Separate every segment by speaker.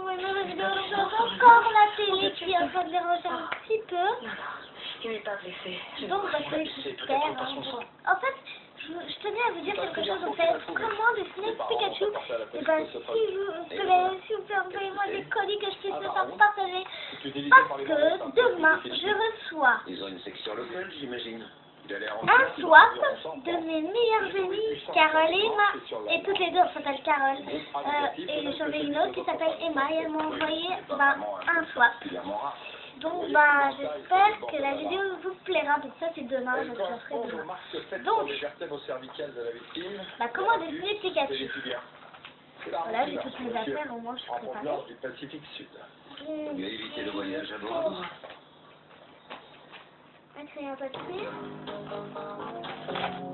Speaker 1: pour une nouvelle vidéo. Donc j'entends encore la télé qui est en train de déranger un petit peu.
Speaker 2: Il n'est pas blessé.
Speaker 1: Donc c'est super. En fait, je tenais à vous dire quelque chose. En fait, comment dessiner Pikachu. Et ben si vous pouvez envoyer-moi des colis que je puisse le faire partager. Parce que demain, je reçois
Speaker 3: Ils ont une section locale, j'imagine.
Speaker 1: un swap de mes meilleures amies, Carole et Emma. Et toutes les deux, on s'appelle Carole. Et j'en ai une autre qui s'appelle Emma. Et elles m'ont envoyé un swap. Donc j'espère que la vidéo vous plaira. Donc ça c'est demain, je le ferai demain. Donc, comment dessiner Pikachu? Voilà, j'ai toutes mes affaires, au moins je suis préparée.
Speaker 3: Du Pacifique Sud. Il a évité le voyage à bord.
Speaker 1: Un crayon papier.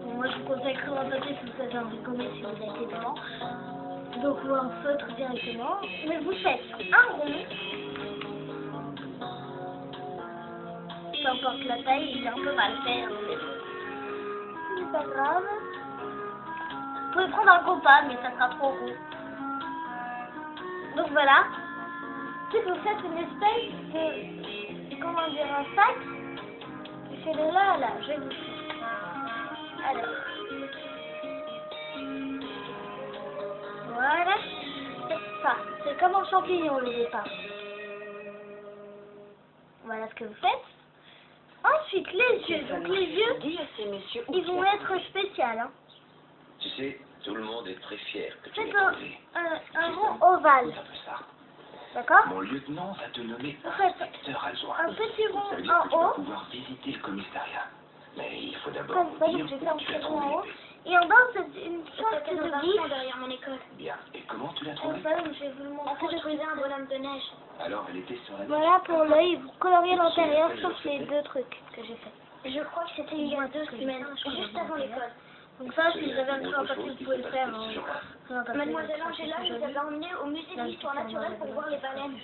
Speaker 1: Bon, moi je vous conseille crayon papier si vous avez envie de gommer, si vous avez des blancs. Donc ou un feutre directement. Mais vous faites un rond. Peu importe la taille, il est un peu mal fait. C'est pas grave. Vous pouvez prendre un compas, mais ça sera trop gros. Donc voilà. Puis vous faites une espèce de, comment dire, un sac. C'est de là à là, je vais vous faire. Alors. Voilà. C'est ça. C'est comme un champignon le départ. Voilà ce que vous faites. Ensuite, les yeux. Donc les yeux, ils vont être spéciaux. Hein.
Speaker 3: Tu sais, tout le monde est très fier que tu
Speaker 1: C'est
Speaker 3: l'aies trouvé.
Speaker 1: un rond ovale. D'accord?
Speaker 3: Mon lieutenant va te nommer
Speaker 1: Vous faites
Speaker 3: inspecteur adjoint.
Speaker 1: un petit rond
Speaker 3: Ça veut dire que tu vas
Speaker 1: en haut.
Speaker 3: pouvoir visiter le commissariat. Mais il faut d'abord
Speaker 1: Comme ça,
Speaker 3: dire
Speaker 1: donc j'ai fait un
Speaker 3: où tu
Speaker 1: petit
Speaker 3: l'as
Speaker 1: rond en haut.
Speaker 3: trouvé.
Speaker 1: Et en bas, c'est une sorte de bouche.
Speaker 2: derrière mon école.
Speaker 3: Bien. Et comment tu l'as trouvé?
Speaker 1: Enfin, je vais vous le
Speaker 2: On
Speaker 1: montrer.
Speaker 2: construisait un bonhomme de neige.
Speaker 3: Alors, elle était sur la
Speaker 1: Voilà pour l'œil, vous coloriez l'intérieur sur ces deux trucs que j'ai fait.
Speaker 2: Je crois que c'était il y a 2 semaines, juste avant l'école.
Speaker 1: Donc ça, si vous avez un crayon papier, vous pouvez le faire.
Speaker 2: Mademoiselle Angela nous avait emmenés au musée d'histoire naturelle pour voir les baleines.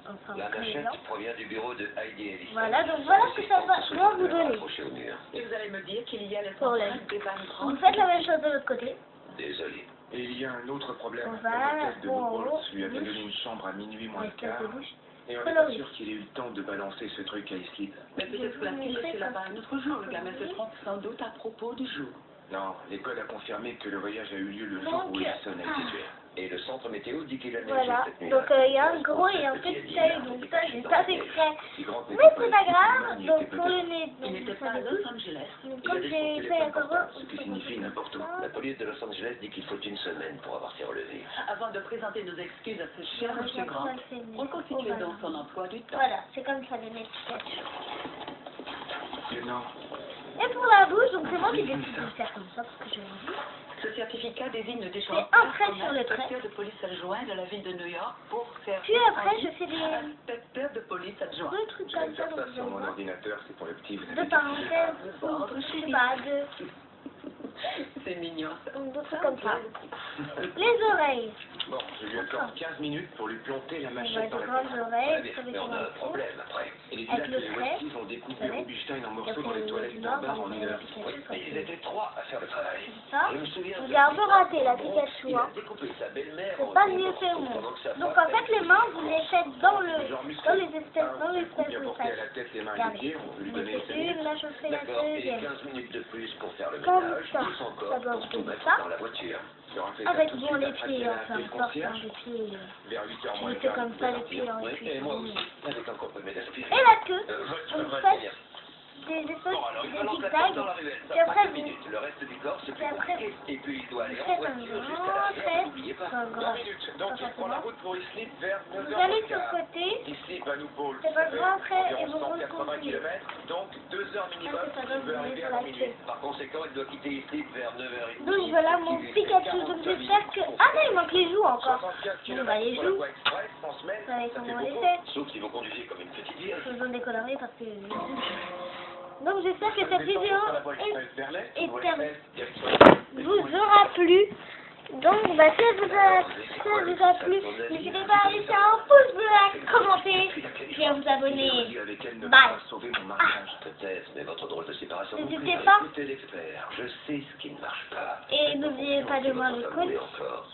Speaker 1: Enfin,
Speaker 3: La machette provient du bureau de Heidi Ellis.
Speaker 1: voilà, donc voilà ce que ça va vous donner.
Speaker 3: Accroché au mur.
Speaker 4: Et vous allez me dire qu'il y a les
Speaker 1: Pour l'œil.
Speaker 4: empreintes des vannes
Speaker 1: Vous
Speaker 4: grandes.
Speaker 1: faites la même chose de l'autre côté.
Speaker 3: Désolé.
Speaker 5: Et il y a un autre problème.
Speaker 1: Voilà,
Speaker 5: L'hôtesse de
Speaker 1: bon,
Speaker 5: Boboltz lui avait
Speaker 1: bouche.
Speaker 5: donné une chambre à minuit moins le
Speaker 1: Espèce
Speaker 5: quart.
Speaker 1: de bouche.
Speaker 5: Et on n'est pas sûr qu'il ait eu le temps de balancer ce truc à Islip.
Speaker 4: Mais peut-être que la fille était là-bas un autre jour. Le gamin se trompe sans doute à propos du jour.
Speaker 5: Non, l'école a confirmé que le voyage a eu lieu le jour
Speaker 1: Donc,
Speaker 5: où Wilson a été tué.
Speaker 3: Et le centre météo dit qu'il a neigé
Speaker 1: Voilà,
Speaker 3: cette nuit.
Speaker 1: donc il y a un gros et un petit œil, donc ça j'ai pas fait exprès.
Speaker 3: Si grand
Speaker 1: Mais
Speaker 3: n'était
Speaker 1: c'est
Speaker 3: pas
Speaker 1: pas
Speaker 3: ici,
Speaker 1: grave,
Speaker 3: il
Speaker 1: donc
Speaker 3: était
Speaker 1: pour le
Speaker 3: peut-être.
Speaker 1: nez,
Speaker 4: Il
Speaker 1: donc
Speaker 4: n'était
Speaker 1: vous
Speaker 4: pas à
Speaker 1: savez
Speaker 4: Los
Speaker 1: tous.
Speaker 4: Angeles.
Speaker 1: Donc
Speaker 3: Il
Speaker 1: comme
Speaker 3: a
Speaker 1: j'ai
Speaker 3: défoncé les
Speaker 1: fait un
Speaker 3: portes,
Speaker 1: cover,
Speaker 3: ce qui signifie n'importe où. La police de Los Angeles dit qu'il faut une semaine pour avoir ses relevés.
Speaker 4: Avant de présenter nos excuses à ce cher monsieur Grant, reconstituez donc son emploi du temps.
Speaker 1: Voilà, c'est comme ça le nez Pikachu.
Speaker 5: Lieutenant,
Speaker 1: Et pour la bouche, donc c'est moi qui décide de le faire comme ça, parce que je l'ai dit.
Speaker 4: Ce certificat désigne le
Speaker 1: C'est un trait sur le trait.
Speaker 4: inspecteur de police adjoint de la ville de New York pour faire
Speaker 1: Puis après, je fais des
Speaker 4: inspecteur de police adjoint.
Speaker 1: deux trucs
Speaker 5: je viens
Speaker 1: comme
Speaker 5: de
Speaker 1: ça,
Speaker 5: faire
Speaker 1: donc
Speaker 5: ça
Speaker 1: vous
Speaker 5: sur
Speaker 1: allez
Speaker 5: mon
Speaker 1: voir.
Speaker 5: ordinateur, c'est pour le petit, vous avez
Speaker 1: Deux
Speaker 5: dit.
Speaker 1: parenthèses, ou je sais pas, deux.
Speaker 4: C'est mignon ça.
Speaker 1: Donc deux trucs comme ça. Les oreilles.
Speaker 5: Bon, je lui accorde 15 minutes pour lui planter la
Speaker 1: On va
Speaker 5: machette dans
Speaker 1: des
Speaker 5: la
Speaker 1: grandes
Speaker 5: tête.
Speaker 1: oreilles,
Speaker 3: Mais
Speaker 1: vous savez
Speaker 3: on
Speaker 1: comment
Speaker 3: a un
Speaker 1: on fait.
Speaker 3: problème après.
Speaker 5: Et les
Speaker 1: Avec
Speaker 5: Dylan
Speaker 1: le
Speaker 5: et les
Speaker 1: trait,
Speaker 5: Westies ont découpé
Speaker 1: savez.
Speaker 5: Rubinstein en
Speaker 1: Et
Speaker 5: morceaux
Speaker 1: après,
Speaker 5: dans les
Speaker 1: le
Speaker 5: toilettes
Speaker 1: nord,
Speaker 5: d'un bar en
Speaker 1: on
Speaker 5: une heure.
Speaker 1: Pikachu,
Speaker 3: Oui,
Speaker 1: ça
Speaker 3: mais ils
Speaker 1: fait
Speaker 3: étaient trois à faire le travail.
Speaker 1: ça.
Speaker 3: Je me souviens
Speaker 1: Vous avez un peu raté la Pikachu,
Speaker 3: Il
Speaker 1: hein.
Speaker 3: a découpé sa belle-mère
Speaker 1: C'est
Speaker 3: en
Speaker 1: pas
Speaker 3: deux
Speaker 1: mieux
Speaker 3: morceaux
Speaker 1: fait au monde.
Speaker 3: pendant que sa
Speaker 1: Donc
Speaker 3: femme
Speaker 1: en fait, les mains, vous les faites dans les espèces,
Speaker 5: Un coup bien porté à la tête, les mains et les pieds, on peut lui
Speaker 1: Vous
Speaker 5: donner
Speaker 1: mettez
Speaker 5: 5 minutes.
Speaker 1: une, là je fais la
Speaker 3: D'accord, et
Speaker 1: deuxième.
Speaker 3: 15 minutes de plus pour faire le
Speaker 1: Comme
Speaker 3: ménage,
Speaker 1: ça.
Speaker 3: plus encore
Speaker 1: Ça doit
Speaker 3: pour tout
Speaker 1: vous
Speaker 3: mettre
Speaker 1: ça.
Speaker 3: dans la voiture.
Speaker 5: Il aura fait
Speaker 1: Avec
Speaker 5: ça tout de
Speaker 1: bon
Speaker 5: suite
Speaker 1: les
Speaker 5: après
Speaker 1: pieds,
Speaker 5: qu'il a
Speaker 1: hein, peu
Speaker 5: appelé le
Speaker 1: importe, hein,
Speaker 5: concierge.
Speaker 1: les pieds.
Speaker 5: Vers 8h
Speaker 1: Je
Speaker 5: moins le
Speaker 1: fais
Speaker 5: quart.
Speaker 1: comme ça, les pieds dans les
Speaker 3: Oui,
Speaker 1: pieds.
Speaker 3: et moi aussi, avec un comprimé d'aspirine.
Speaker 1: Et la queue,
Speaker 3: Votre
Speaker 1: vous
Speaker 3: main,
Speaker 1: faites
Speaker 3: merci.
Speaker 1: des espèces
Speaker 3: Bon, alors il
Speaker 1: de
Speaker 3: balance la tête
Speaker 1: zigzags.
Speaker 3: dans la ruelle,
Speaker 1: Puis
Speaker 3: ça
Speaker 1: après,
Speaker 3: prend 2
Speaker 1: vous
Speaker 3: minutes. Le reste du corps, c'est plus
Speaker 1: Puis après,
Speaker 3: compliqué. Et puis il doit aller en
Speaker 1: faites un
Speaker 3: voiture jusqu'à
Speaker 1: grand
Speaker 3: la ferme,
Speaker 1: trait.
Speaker 3: n'oubliez pas.
Speaker 1: Enfin,
Speaker 5: 20
Speaker 1: grand.
Speaker 5: minutes. Donc
Speaker 1: Pas
Speaker 5: il prend la
Speaker 1: forcément.
Speaker 5: route pour Islip vers 9h
Speaker 1: Vous allez sur le côté.
Speaker 5: Islip à Newport,
Speaker 1: C'est votre grand trait et vous
Speaker 5: environ
Speaker 1: roulez
Speaker 5: 180
Speaker 1: continue.
Speaker 5: km, donc 2 heures minimum,
Speaker 1: Ah, c'est ça, donc
Speaker 5: il veut
Speaker 1: vous
Speaker 5: arriver
Speaker 1: mettez
Speaker 5: avant
Speaker 1: la
Speaker 5: minuit.
Speaker 1: queue.
Speaker 3: Par conséquent, il doit quitter Islip vers 9h30.
Speaker 1: Donc voilà mon Pikachu. Donc j'espère que... Ah non, il manque les joues encore.
Speaker 5: 64
Speaker 1: Bon bah les
Speaker 5: km pour la
Speaker 1: joues,
Speaker 5: voie express en semaine,
Speaker 1: vous savez
Speaker 5: ça fait
Speaker 1: comment on les
Speaker 5: beaucoup.
Speaker 1: fait.
Speaker 3: Sauf si vous conduisez comme une petite vieille.
Speaker 1: Je vous donne des conneries parce que... Donc j'espère que cette vidéo
Speaker 5: Sur la voie express vers l'est,
Speaker 1: est
Speaker 5: voie
Speaker 1: terminée.
Speaker 5: express,
Speaker 1: Vous aura plu. Donc bah, si ça vous a plu, n'hésitez pas à laisser un pouce bleu, à commenter et à vous abonner.
Speaker 5: avec elle ne
Speaker 1: Bye.
Speaker 5: pas sauver mon mariage.
Speaker 3: Peut-être, mais votre drôle de séparation vous
Speaker 1: N'hésitez
Speaker 3: plaît.
Speaker 1: pas.
Speaker 3: Écoutez l'expert, je sais ce qui ne marche pas.
Speaker 1: Et n'oubliez pas de moi le
Speaker 3: Votre
Speaker 1: code.
Speaker 3: amour est encore.